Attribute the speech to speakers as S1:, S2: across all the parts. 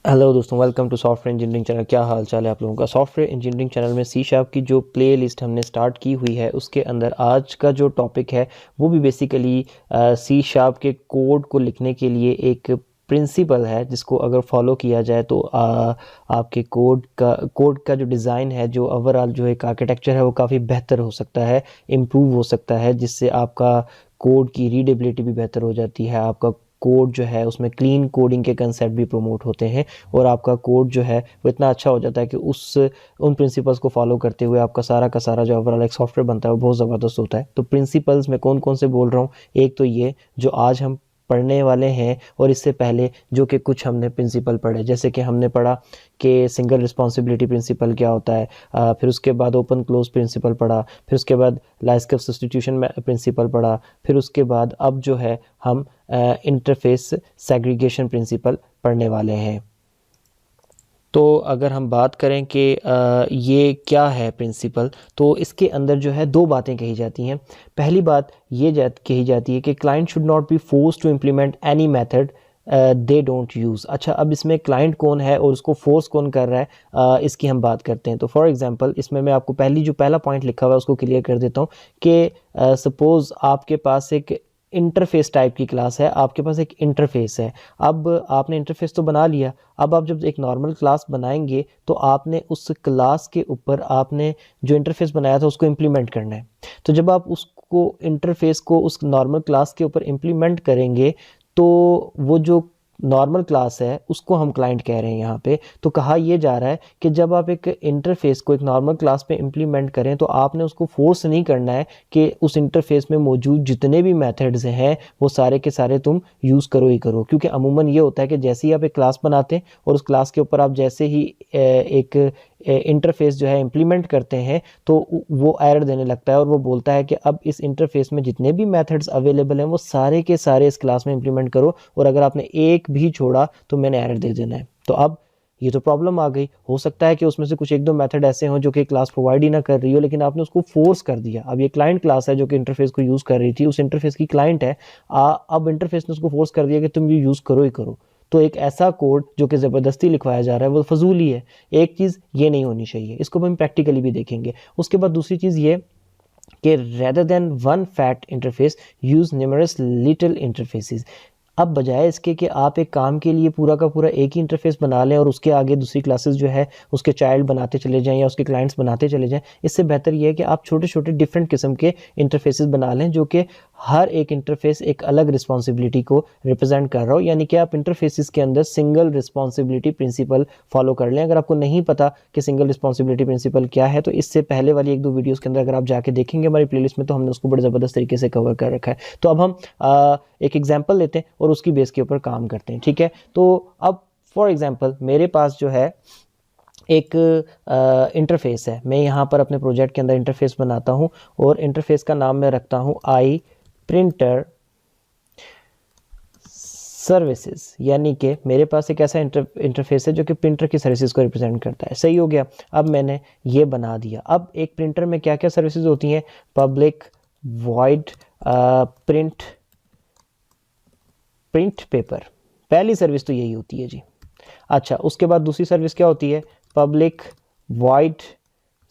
S1: Hello दोस्तों, welcome to software engineering channel. क्या हाल चाल है आप लोगों का। सॉफ्टवेयर इंजीनियरिंग चैनल में सी शार्प की जो प्ले लिस्ट हमने स्टार्ट की हुई है उसके अंदर आज का जो टॉपिक है वो भी बेसिकली सी शार्प के कोड को लिखने के लिए एक प्रिंसिपल है जिसको अगर फॉलो किया जाए तो आपके कोड का जो डिज़ाइन है, जो ओवरऑल जो एक आर्किटेक्चर है वो काफ़ी बेहतर हो सकता है, इम्प्रूव हो सकता है, जिससे आपका कोड की रीडेबिलिटी भी बेहतर हो जाती है। आपका कोड जो है उसमें क्लीन कोडिंग के कंसेप्ट भी प्रमोट होते हैं और आपका कोड जो है वो इतना अच्छा हो जाता है कि उन प्रिंसिपल्स को फॉलो करते हुए आपका सारा का सारा जो ओवरऑल एक सॉफ्टवेयर बनता है वो बहुत ज़बरदस्त होता है। तो प्रिंसिपल्स मैं कौन कौन से बोल रहा हूँ, एक तो ये जो आज हम पढ़ने वाले हैं, और इससे पहले जो कि कुछ हमने प्रिंसिपल पढ़े, जैसे कि हमने पढ़ा कि सिंगल रिस्पॉन्सिबिलिटी प्रिंसिपल क्या होता है, फिर उसके बाद ओपन क्लोज प्रिंसिपल पढ़ा, फिर उसके बाद लाइस्कफ सब्स्टिट्यूशन प्रिंसिपल पढ़ा, फिर उसके बाद अब जो है हम इंटरफेस सेग्रीगेशन प्रिंसिपल पढ़ने वाले हैं। तो अगर हम बात करें कि ये क्या है प्रिंसिपल, तो इसके अंदर जो है दो बातें कही जाती हैं। पहली बात ये कही जाती है कि client should not be force to implement any method they don't use. अच्छा, अब इसमें क्लाइंट कौन है और उसको फोर्स कौन कर रहा है, इसकी हम बात करते हैं। तो फॉर एग्जांपल इसमें मैं आपको पहला पॉइंट लिखा हुआ है उसको क्लियर कर देता हूँ कि सपोज़ आपके पास एक इंटरफेस टाइप की क्लास है, आपके पास एक इंटरफेस है। अब आपने इंटरफेस तो बना लिया, अब आप जब एक नॉर्मल क्लास बनाएंगे तो आपने उस क्लास के ऊपर आपने जो इंटरफेस बनाया था उसको इम्प्लीमेंट करना है। तो जब आप उसको इंटरफेस को उस नॉर्मल क्लास के ऊपर इम्प्लीमेंट करेंगे तो वो जो नॉर्मल क्लास है उसको हम क्लाइंट कह रहे हैं यहाँ पे। तो कहा यह जा रहा है कि जब आप एक इंटरफेस को एक नॉर्मल क्लास पे इम्प्लीमेंट करें तो आपने उसको फोर्स नहीं करना है कि उस इंटरफेस में मौजूद जितने भी मेथड्स हैं वो सारे के सारे तुम यूज़ करो ही करो। क्योंकि अमूमन ये होता है कि जैसे ही आप एक क्लास बनाते हैं और उस क्लास के ऊपर आप जैसे ही एक इंटरफेस जो है इम्प्लीमेंट करते हैं तो वो एरर देने लगता है और वो बोलता है कि अब इस इंटरफेस में जितने भी मेथड्स अवेलेबल हैं वो सारे के सारे इस क्लास में इम्प्लीमेंट करो, और अगर आपने एक भी छोड़ा तो मैंने एरर दे देना है। तो अब ये तो प्रॉब्लम आ गई। हो सकता है कि उसमें से कुछ एक दो मेथड ऐसे हों जो कि क्लास प्रोवाइड ही ना कर रही हो, लेकिन आपने उसको फोर्स कर दिया। अब ये क्लाइंट क्लास है जो कि इंटरफेस को यूज़ कर रही थी, उस इंटरफेस की क्लाइंट है। अब इंटरफेस ने उसको फोर्स कर दिया कि तुम ये यूज़ करो ही करो। तो एक ऐसा कोड जो कि ज़बरदस्ती लिखवाया जा रहा है वो फजूल ही है। एक चीज़ ये नहीं होनी चाहिए, इसको हम प्रैक्टिकली भी देखेंगे। उसके बाद दूसरी चीज़ ये कि rather than one fat interface use numerous little interfaces. अब बजाय इसके कि आप एक काम के लिए पूरा का पूरा एक ही इंटरफेस बना लें और उसके आगे दूसरी क्लासेस जो है उसके चाइल्ड बनाते चले जाएं या उसके क्लाइंट्स बनाते चले जाएं, इससे बेहतर ये है कि आप छोटे छोटे डिफरेंट किस्म के इंटरफेसेस बना लें जो कि हर एक इंटरफेस एक अलग रिस्पॉन्सिबिलिटी को रिप्रेजेंट कर रहा हो। यानी कि आप इंटरफेसेस के अंदर सिंगल रिस्पॉन्सिबिलिटी प्रिंसिपल फॉलो कर लें। अगर आपको नहीं पता कि सिंगल रिस्पॉन्सिबिलिटी प्रिंसिपल क्या है तो इससे पहले वाली एक दो वीडियोस के अंदर अगर आप जाके देखेंगे हमारी प्लेलिस्ट में तो हमने उसको बड़े ज़बरदस्त तरीके से कवर कर रखा है। तो अब हम एक एग्जाम्पल लेते हैं और उसकी बेस के ऊपर काम करते हैं, ठीक है। तो अब फॉर एग्जाम्पल मेरे पास जो है एक इंटरफेस है। मैं यहाँ पर अपने प्रोजेक्ट के अंदर इंटरफेस बनाता हूँ और इंटरफेस का नाम मैं रखता हूँ आई प्रिंटर सर्विसेज। यानी कि मेरे पास एक ऐसा इंटरफेस है जो कि प्रिंटर की सर्विसेज को रिप्रेजेंट करता है। सही हो गया। अब मैंने ये बना दिया। अब एक प्रिंटर में क्या क्या सर्विसेज होती हैं, पब्लिक वॉइड प्रिंट पेपर, पहली सर्विस तो यही होती है जी। अच्छा, उसके बाद दूसरी सर्विस क्या होती है, पब्लिक वॉइड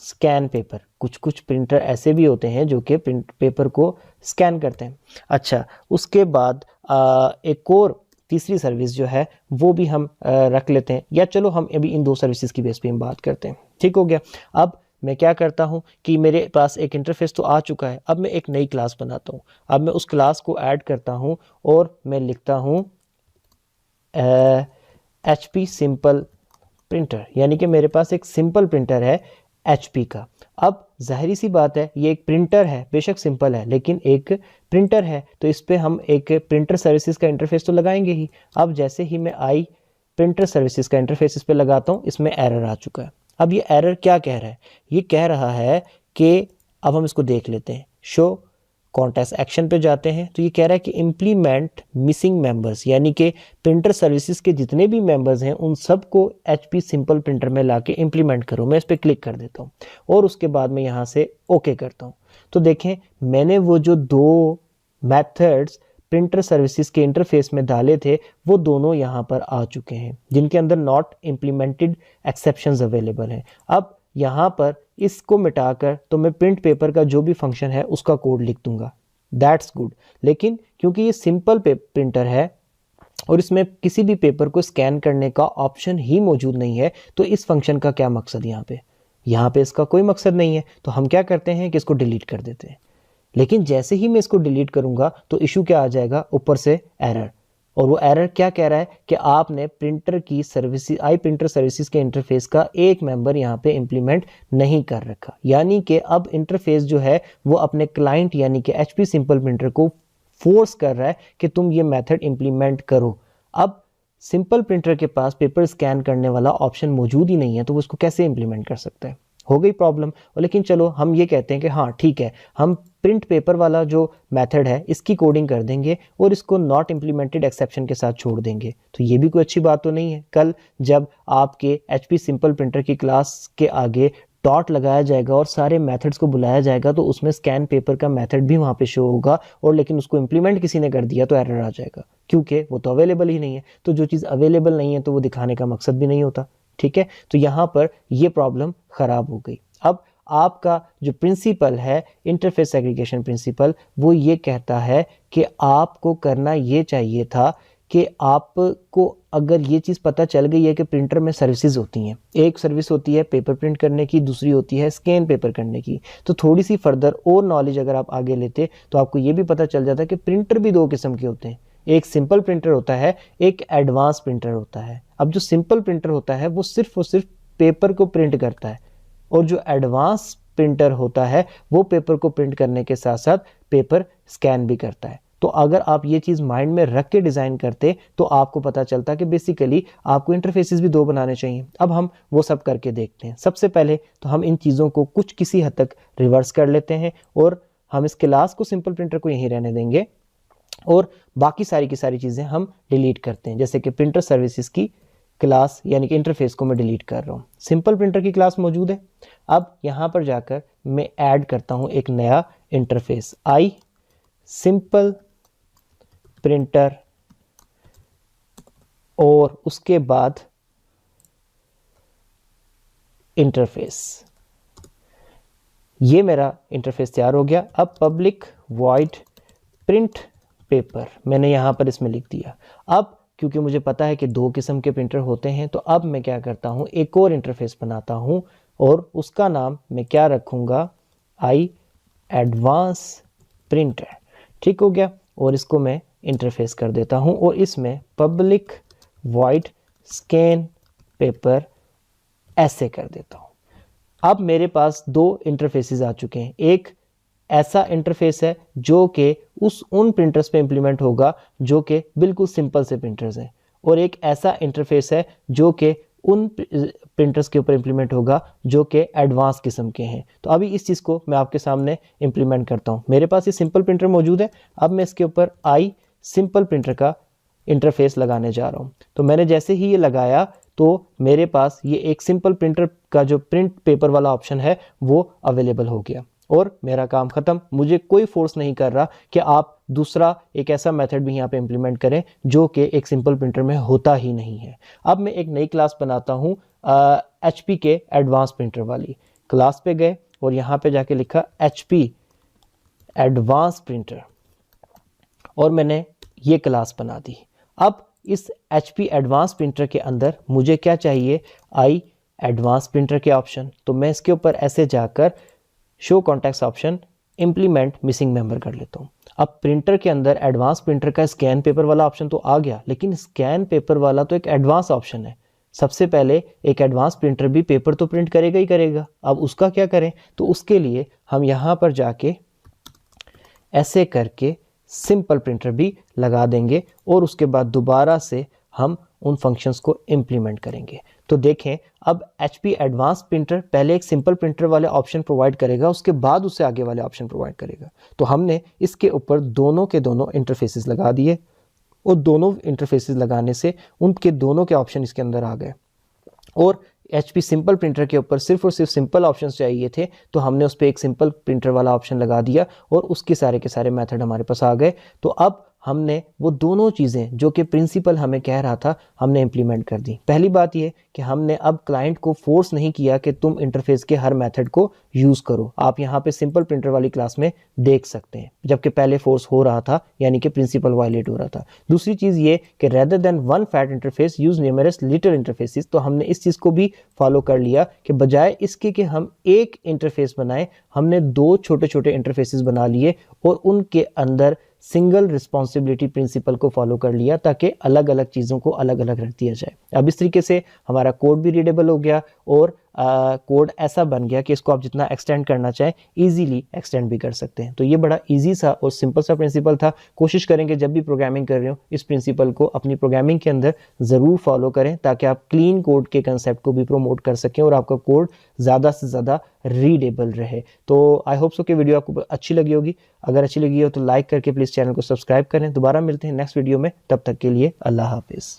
S1: स्कैन पेपर। कुछ कुछ प्रिंटर ऐसे भी होते हैं जो कि प्रिंट पेपर को स्कैन करते हैं। अच्छा, उसके बाद एक और तीसरी सर्विस जो है वो भी हम रख लेते हैं, या चलो हम अभी इन दो सर्विसेज की बेस पे हम बात करते हैं। ठीक हो गया। अब मैं क्या करता हूँ कि मेरे पास एक इंटरफेस तो आ चुका है, अब मैं एक नई क्लास बनाता हूँ। अब मैं उस क्लास को ऐड करता हूँ और मैं लिखता हूँ HP सिंपल प्रिंटर। यानी कि मेरे पास एक सिंपल प्रिंटर है HP का। अब जाहिर सी बात है ये एक प्रिंटर है, बेशक सिंपल है लेकिन एक प्रिंटर है, तो इस पे हम एक प्रिंटर सर्विसेज का इंटरफेस तो लगाएंगे ही। अब जैसे ही मैं आई प्रिंटर सर्विसेज का इंटरफेस इस पे लगाता हूँ, इसमें एरर आ चुका है। अब ये एरर क्या कह रहा है, ये कह रहा है कि अब हम इसको देख लेते हैं। शो कॉन्टेक्स्ट एक्शन पे जाते हैं तो ये कह रहा है कि इम्प्लीमेंट मिसिंग मेंबर्स, यानी कि प्रिंटर सर्विसेज के जितने भी मेंबर्स हैं उन सबको HP सिंपल प्रिंटर में लाके इम्प्लीमेंट करो। मैं इस पर क्लिक कर देता हूँ और उसके बाद मैं यहाँ से ओके करता हूँ। तो देखें मैंने वो जो दो मेथड्स प्रिंटर सर्विसेज के इंटरफेस में डाले थे वो दोनों यहाँ पर आ चुके हैं, जिनके अंदर नॉट इम्प्लीमेंटेड एक्सेप्शंस अवेलेबल हैं। अब यहाँ पर इसको मिटाकर तो मैं प्रिंट पेपर का जो भी फंक्शन है उसका कोड लिख दूंगा, दैट्स गुड। लेकिन क्योंकि ये सिंपल प्रिंटर है और इसमें किसी भी पेपर को स्कैन करने का ऑप्शन ही मौजूद नहीं है, तो इस फंक्शन का क्या मकसद यहाँ पे इसका कोई मकसद नहीं है। तो हम क्या करते हैं कि इसको डिलीट कर देते हैं। लेकिन जैसे ही मैं इसको डिलीट करूंगा तो इशू क्या आ जाएगा, ऊपर से एरर। और वो एरर क्या कह रहा है कि आपने प्रिंटर की सर्विसेज, आई प्रिंटर सर्विसेज के इंटरफेस का एक मेंबर यहाँ पे इंप्लीमेंट नहीं कर रखा। यानी कि अब इंटरफेस जो है वो अपने क्लाइंट यानी कि एचपी सिंपल प्रिंटर को फोर्स कर रहा है कि तुम ये मेथड इंप्लीमेंट करो। अब सिंपल प्रिंटर के पास पेपर स्कैन करने वाला ऑप्शन मौजूद ही नहीं है, तो वो इसको कैसे इंप्लीमेंट कर सकता है, हो गई प्रॉब्लम। लेकिन चलो हम ये कहते हैं कि हाँ ठीक है, हम प्रिंट पेपर वाला जो मेथड है इसकी कोडिंग कर देंगे और इसको नॉट इम्प्लीमेंटेड एक्सेप्शन के साथ छोड़ देंगे। तो ये भी कोई अच्छी बात तो नहीं है। कल जब आपके एचपी सिंपल प्रिंटर की क्लास के आगे डॉट लगाया जाएगा और सारे मेथड्स को बुलाया जाएगा तो उसमें स्कैन पेपर का मेथड भी वहाँ पे शो होगा, और लेकिन उसको इम्प्लीमेंट किसी ने कर दिया तो एरर आ जाएगा, क्योंकि वो तो अवेलेबल ही नहीं है। तो जो चीज़ अवेलेबल नहीं है तो वो दिखाने का मकसद भी नहीं होता। ठीक है, तो यहाँ पर ये प्रॉब्लम ख़राब हो गई। अब आपका जो प्रिंसिपल है इंटरफेस एग्रीगेशन प्रिंसिपल, वो ये कहता है कि आपको करना ये चाहिए था कि आपको अगर ये चीज़ पता चल गई है कि प्रिंटर में सर्विसेज होती हैं, एक सर्विस होती है पेपर प्रिंट करने की, दूसरी होती है स्कैन पेपर करने की, तो थोड़ी सी फर्दर और नॉलेज अगर आप आगे लेते तो आपको ये भी पता चल जाता है कि प्रिंटर भी दो किस्म के होते हैं, एक सिंपल प्रिंटर होता है, एक एडवांस प्रिंटर होता है। अब जो सिंपल प्रिंटर होता है वो सिर्फ और सिर्फ पेपर को प्रिंट करता है, और जो एडवांस प्रिंटर होता है वो पेपर को प्रिंट करने के साथ साथ पेपर स्कैन भी करता है। तो अगर आप ये चीज़ माइंड में रख के डिज़ाइन करते तो आपको पता चलता कि बेसिकली आपको इंटरफेसेस भी दो बनाने चाहिए। अब हम वो सब करके देखते हैं। सबसे पहले तो हम इन चीज़ों को कुछ किसी हद तक रिवर्स कर लेते हैं और हम इस क्लास को सिंपल प्रिंटर को यहीं रहने देंगे और बाकी सारी की सारी चीज़ें हम डिलीट करते हैं। जैसे कि प्रिंटर सर्विसेज की क्लास यानी कि इंटरफेस को मैं डिलीट कर रहा हूँ, सिंपल प्रिंटर की क्लास मौजूद है। अब यहाँ पर जाकर मैं ऐड करता हूँ एक नया इंटरफेस, आई सिंपल प्रिंटर, और उसके बाद इंटरफेस। ये मेरा इंटरफेस तैयार हो गया। अब पब्लिक वॉइड प्रिंट पेपर मैंने यहाँ पर इसमें लिख दिया। अब क्योंकि मुझे पता है कि दो किस्म के प्रिंटर होते हैं, तो अब मैं क्या करता हूँ, एक और इंटरफेस बनाता हूँ और उसका नाम मैं क्या रखूँगा, आई एडवांस प्रिंटर। ठीक हो गया, और इसको मैं इंटरफेस कर देता हूँ और इसमें पब्लिक वॉइड स्कैन पेपर ऐसे कर देता हूँ। अब मेरे पास दो इंटरफेसेस आ चुके हैं। एक ऐसा इंटरफेस है जो कि उन प्रिंटर्स पे इंप्लीमेंट होगा जो कि बिल्कुल सिंपल से प्रिंटर्स हैं, और एक ऐसा इंटरफेस है जो कि उन प्रिंटर्स के ऊपर इंप्लीमेंट होगा जो कि एडवांस किस्म के हैं। तो अभी इस चीज़ को मैं आपके सामने इंप्लीमेंट करता हूँ। मेरे पास ये सिंपल प्रिंटर मौजूद है। अब मैं इसके ऊपर आई सिंपल प्रिंटर का इंटरफेस लगाने जा रहा हूँ। तो मैंने जैसे ही ये लगाया तो मेरे पास ये एक सिंपल प्रिंटर का जो प्रिंट पेपर वाला ऑप्शन है वो अवेलेबल हो गया और मेरा काम ख़त्म। मुझे कोई फोर्स नहीं कर रहा कि आप दूसरा एक ऐसा मेथड भी यहाँ पे इंप्लीमेंट करें जो कि एक सिंपल प्रिंटर में होता ही नहीं है। अब मैं एक नई क्लास बनाता हूँ HP के एडवांस प्रिंटर वाली। क्लास पे गए और यहाँ पे जाके लिखा HP एडवांस प्रिंटर और मैंने ये क्लास बना दी। अब इस HP एडवांस प्रिंटर के अंदर मुझे क्या चाहिए, आई एडवांस प्रिंटर के ऑप्शन। तो मैं इसके ऊपर ऐसे जाकर show context option implement missing member कर लेता हूँ। अब प्रिंटर के अंदर एडवांस प्रिंटर का स्कैन पेपर वाला ऑप्शन तो आ गया, लेकिन स्कैन पेपर वाला तो एक एडवांस ऑप्शन है। सबसे पहले एक एडवांस प्रिंटर भी पेपर तो प्रिंट करेगा ही करेगा। अब उसका क्या करें, तो उसके लिए हम यहाँ पर जाके ऐसे करके सिंपल प्रिंटर भी लगा देंगे और उसके बाद दोबारा से हम उन फंक्शंस को इंप्लीमेंट करेंगे। तो देखें, अब HP एडवांस प्रिंटर पहले एक सिंपल प्रिंटर वाले ऑप्शन प्रोवाइड करेगा, उसके बाद उससे आगे वाले ऑप्शन प्रोवाइड करेगा। तो हमने इसके ऊपर दोनों के दोनों इंटरफेसेस लगा दिए और दोनों इंटरफेसेस लगाने से उनके दोनों के ऑप्शन इसके अंदर आ गए। और HP सिंपल प्रिंटर के ऊपर सिर्फ और सिर्फ सिंपल ऑप्शंस चाहिए थे, तो हमने उस पर एक सिंपल प्रिंटर वाला ऑप्शन लगा दिया और उसके सारे के सारे मेथड हमारे पास आ गए। तो अब हमने वो दोनों चीज़ें जो कि प्रिंसिपल हमें कह रहा था हमने इम्प्लीमेंट कर दी। पहली बात ये कि हमने अब क्लाइंट को फोर्स नहीं किया कि तुम इंटरफेस के हर मेथड को यूज़ करो। आप यहाँ पे सिंपल प्रिंटर वाली क्लास में देख सकते हैं, जबकि पहले फोर्स हो रहा था, यानी कि प्रिंसिपल वायलेट हो रहा था। दूसरी चीज़ ये कि rather than one fat interface use numerous little interfaces, तो हमने इस चीज़ को भी फॉलो कर लिया कि बजाय इसके कि हम एक इंटरफेस बनाएं, हमने दो छोटे छोटे इंटरफेसेस बना लिए और उनके अंदर सिंगल रिस्पॉन्सिबिलिटी प्रिंसिपल को फॉलो कर लिया, ताकि अलग अलग चीज़ों को अलग अलग रख दिया जाए। अब इस तरीके से हमारा कोड भी रीडेबल हो गया और कोड ऐसा बन गया कि इसको आप जितना एक्सटेंड करना चाहें इजीली एक्सटेंड भी कर सकते हैं। तो ये बड़ा इजी सा और सिंपल सा प्रिंसिपल था। कोशिश करेंगे जब भी प्रोग्रामिंग कर रहे हो इस प्रिंसिपल को अपनी प्रोग्रामिंग के अंदर ज़रूर फॉलो करें, ताकि आप क्लीन कोड के कंसेप्ट को भी प्रमोट कर सकें और आपका कोड ज़्यादा से ज़्यादा रीडेबल रहे। तो आई होप सो कि वीडियो आपको अच्छी लगी होगी। अगर अच्छी लगी हो तो लाइक करके प्लीज़ चैनल को सब्सक्राइब करें। दोबारा मिलते हैं नेक्स्ट वीडियो में, तब तक के लिए अल्लाह हाफिज़।